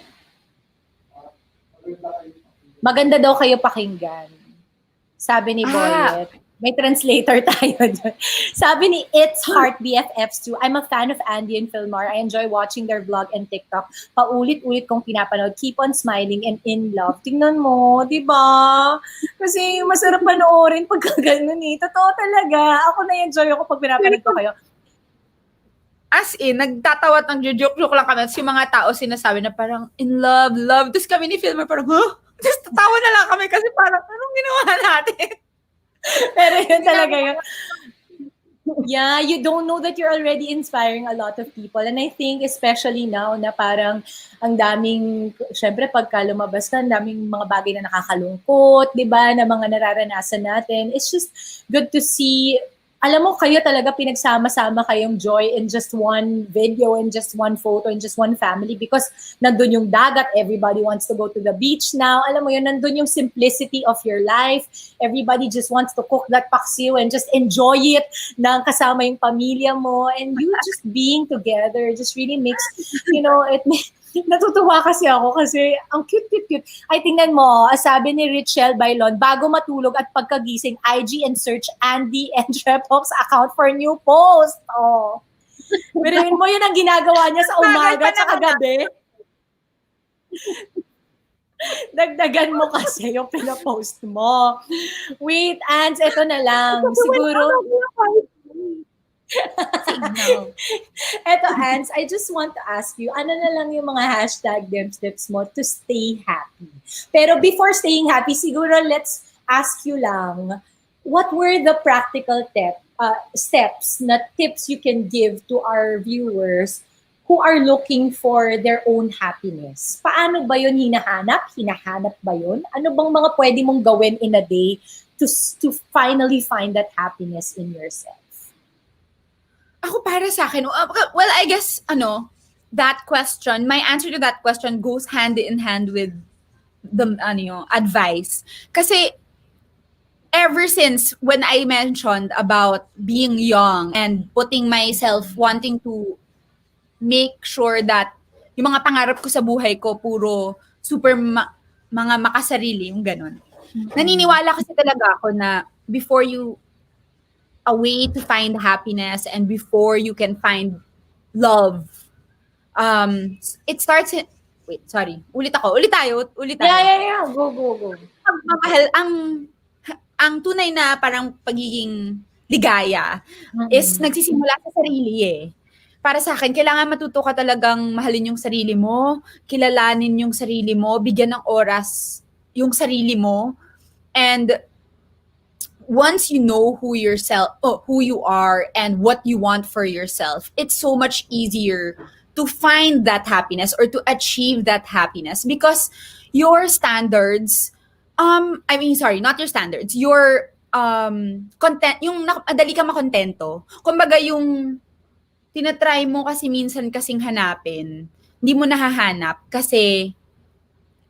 Maganda daw kayo pakinggan. Sabi ni Boyet. May translator tayo dyan. Sabi ni It's Heart BFFs too. I'm a fan of Andi and Filmar. I enjoy watching their vlog and TikTok. Paulit-ulit kong pinapanood. Keep on smiling and in love. Tingnan mo, di ba? Kasi masarap panoorin pagka ganun Totoo talaga. Ako na-enjoy ako pag pinapanood ko kayo. As in, nagtatawa at nag-joke-joke lang kami. At yung mga tao sinasabi na parang in love. Tapos kami ni Filmer parang, Tapos tatawa na lang kami kasi parang, anong ginawa natin? Pero yun talaga yun. Yeah, you don't know that you're already inspiring a lot of people. And I think especially now na parang ang daming, syempre pagka lumabas ka, ang daming mga bagay na nakakalungkot, di ba, na mga nararanasan natin. It's just good to see. Alam mo, kayo talaga pinagsama-sama kayong joy in just one video, in just one photo, in just one family because nandun yung dagat, everybody wants to go to the beach now. Alam mo yun, nandun yung simplicity of your life. Everybody just wants to cook that paksiw and just enjoy it na kasama yung pamilya mo. And you just being together just really makes, natutuwa kasi ako kasi ang cute. Ay, tingnan mo, sabi ni Richelle Bailon, bago matulog at pagkagising, IG and search Andi and Shepop's account for new post. Oh. Pero mo yun ang ginagawa niya sa umaga at sa gabi. Dagdagan mo kasi yung pinapost mo. Wait, Ans, ito na lang. Siguro... Eto, Ans, I just want to ask you, ano na lang yung mga hashtag tips mo to stay happy? Pero before staying happy, siguro let's ask you lang, what were the practical steps na tips you can give to our viewers who are looking for their own happiness? Paano ba yun hinahanap? Hinahanap ba yun? Ano bang mga pwede mong gawin in a day to finally find that happiness in yourself? Ako para sa akin, well, I guess, that question, my answer to that question goes hand in hand with the, advice. Kasi, ever since when I mentioned about being young and putting myself, wanting to make sure that yung mga pangarap ko sa buhay ko, puro super mga makasarili, yung ganun. Naniniwala kasi talaga ako na before you a way to find happiness and before you can find love. It starts in... Wait, sorry. Ulit tayo. Yeah. Go. Pagmamahal, ang tunay na parang pagiging ligaya is nagsisimula sa sarili eh. Para sa akin, kailangan matuto ka talagang mahalin yung sarili mo, kilalanin yung sarili mo, bigyan ng oras yung sarili mo, and once you know who you are and what you want for yourself, it's so much easier to to find that happiness or to achieve that happiness because your standards, not your standards, your content, yung madali ka makontento. Kumbaga yung tinatry mo kasi minsan kasing hanapin, hindi mo nahahanap kasi,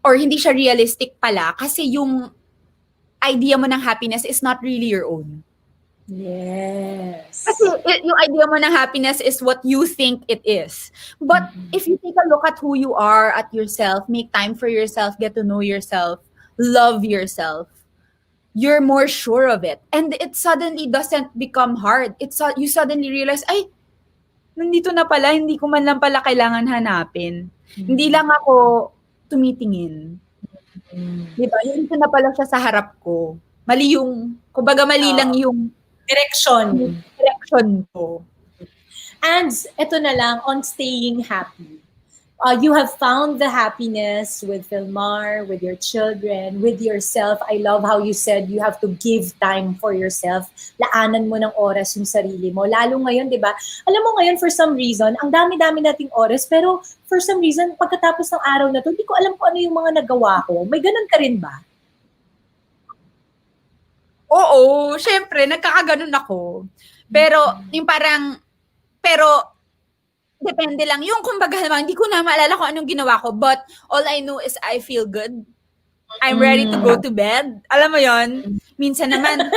or hindi siya realistic pala kasi yung idea mo ng happiness is not really your own. Yes. Kasi yung idea mo ng happiness is what you think it is. But if you take a look at who you are, at yourself, make time for yourself, get to know yourself, love yourself, you're more sure of it. And it suddenly doesn't become hard. You suddenly realize, ay, nandito na pala, hindi ko man lang pala kailangan hanapin. Hindi lang ako tumitingin. Diba? Yung isa na pala siya sa harap ko. Mali lang yung direction ko. And ito na lang, on staying happy. You have found the happiness with Filmar, with your children, with yourself. I love how you said you have to give time for yourself. Laanan mo ng oras yung sarili mo. Lalo ngayon, di ba? Alam mo ngayon, for some reason, ang dami-dami nating oras, pero for some reason, pagkatapos ng araw na to, hindi ko alam kung ano yung mga nagawa ko. May ganun ka rin ba? Oo, syempre, nagkakaganon ako. Pero, depende lang. Yung kumbaga naman, hindi ko na maalala kung anong ginawa ko. But all I know is I feel good. I'm ready to go to bed. Alam mo yon. Minsan naman,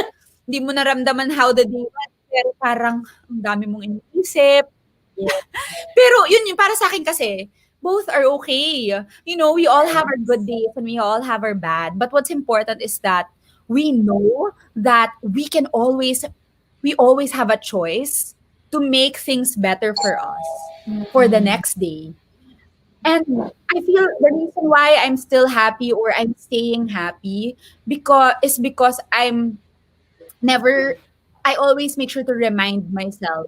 hindi mo naramdaman how the day went. Pero parang, ang dami mong iniisip. Yeah. Pero yun yung para sa akin kasi, both are okay. You know, we all have our good days and we all have our bad. But what's important is that we know that we always have a choice to make things better for us for the next day. And I feel the reason why I'm still happy or I'm staying happy because I always make sure to remind myself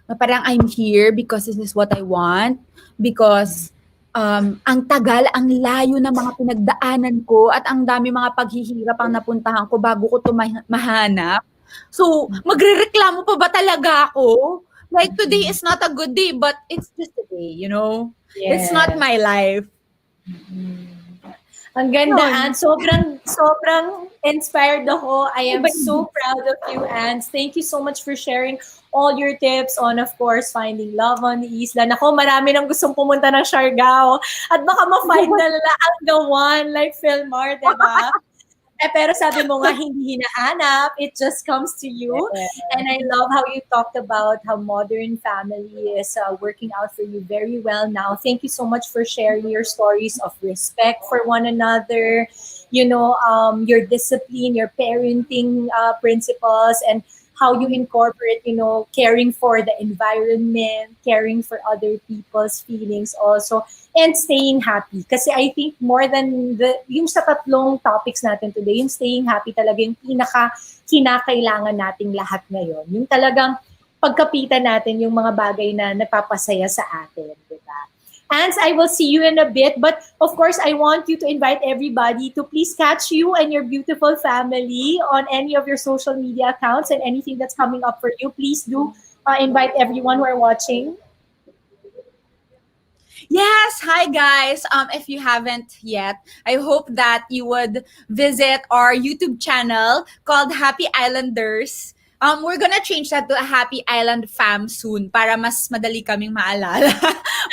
na parang I'm here because this is what I want, because ang tagal, ang layo ng mga pinagdaanan ko at ang dami mga paghihirap ang napuntahan ko bago ko ito mahanap. So, magrereklamo pa ba talaga ako? Like, today is not a good day, but it's just a day, you know? Yeah. It's not my life. Ang ganda, Anne. Sobrang inspired ako. I am so proud of you, Anne. Thank you so much for sharing all your tips on, of course, finding love on the isla. Nako, marami nang gustong pumunta ng Siargao. At baka ma-find na ang the one, like Filmar, diba? Pero sabi mo nga, hindi hinahanap. It just comes to you. And I love how you talked about how Modern Family is working out for you very well now. Thank you so much for sharing your stories of respect for one another, you know, your discipline, your parenting principles, and how you incorporate, you know, caring for the environment, caring for other people's feelings also, and staying happy. Kasi I think more than yung sa tatlong topics natin today, yung staying happy talaga yung kinakailangan nating lahat ngayon. Yung talagang pagkapitan natin yung mga bagay na nagpapasaya sa atin, di ba? And I will see you in a bit. But of course, I want you to invite everybody to please catch you and your beautiful family on any of your social media accounts and anything that's coming up for you. Please do invite everyone who are watching. Yes, hi guys. If you haven't yet, I hope that you would visit our YouTube channel called Happy Islanders. We're gonna change that to a Happy Island Fam soon para mas madali kaming maalala.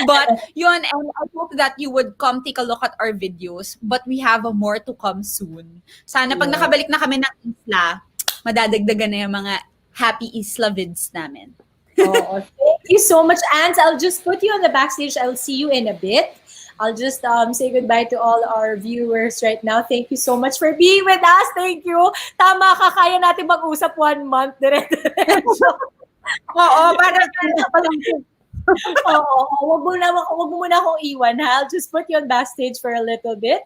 But yun, and I hope that you would come take a look at our videos. But we have more to come soon. Sana pag nakabalik na kami ng isla, madadagdagan na yung mga Happy Isla vids namin. Oh, thank you so much, Ants. I'll just put you on the backstage. I'll see you in a bit. I'll just say goodbye to all our viewers right now. Thank you so much for being with us. Thank you. Tama ka, kaya natin mag-usap 1 month. Oo, para Oo, wag mo muna akong iwan, ha? I'll just put you on backstage for a little bit.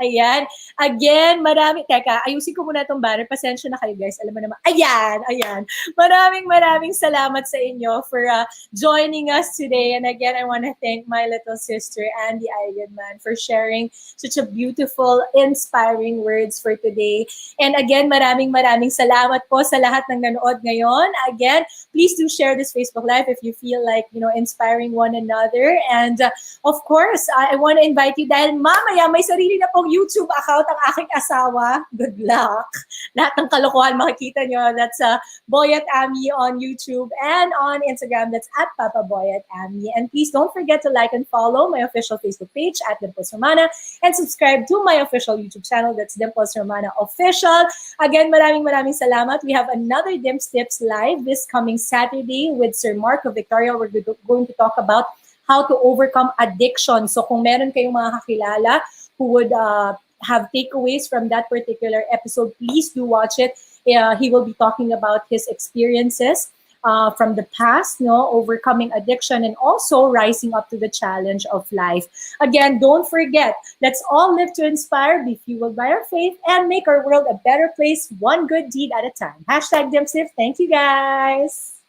Ayan. Again, teka, ayusin ko muna itong banner. Pasensya na kayo guys. Alam mo naman. Ayan. Maraming salamat sa inyo for joining us today. And again, I want to thank my little sister, Andi Eigenmann, for sharing such a beautiful, inspiring words for today. And again, maraming salamat po sa lahat ng nanood ngayon. Again, please do share this Facebook Live if you feel like, inspiring one another. And of course, I want to invite you dahil mamaya may sarili na pong YouTube account ang aking asawa. Good luck. Lahat ng kalokohan makikita nyo. That's Boy at Ami on YouTube and on Instagram. That's at Papa Boy at Ami. And please don't forget to like and follow my official Facebook page at Dimples Romana and subscribe to my official YouTube channel. That's Dimples Romana Official. Again, maraming salamat. We have another Dimps Tips live this coming Saturday with Sir Mark of Victoria. We're going to talk about how to overcome addiction. So kung meron kayong mga kakilala who would have takeaways from that particular episode, please do watch it. He will be talking about his experiences from the past, overcoming addiction and also rising up to the challenge of life. Again, don't forget, let's all live to inspire, be fueled by our faith, and make our world a better place, one good deed at a time. #DempSif. Thank you, guys.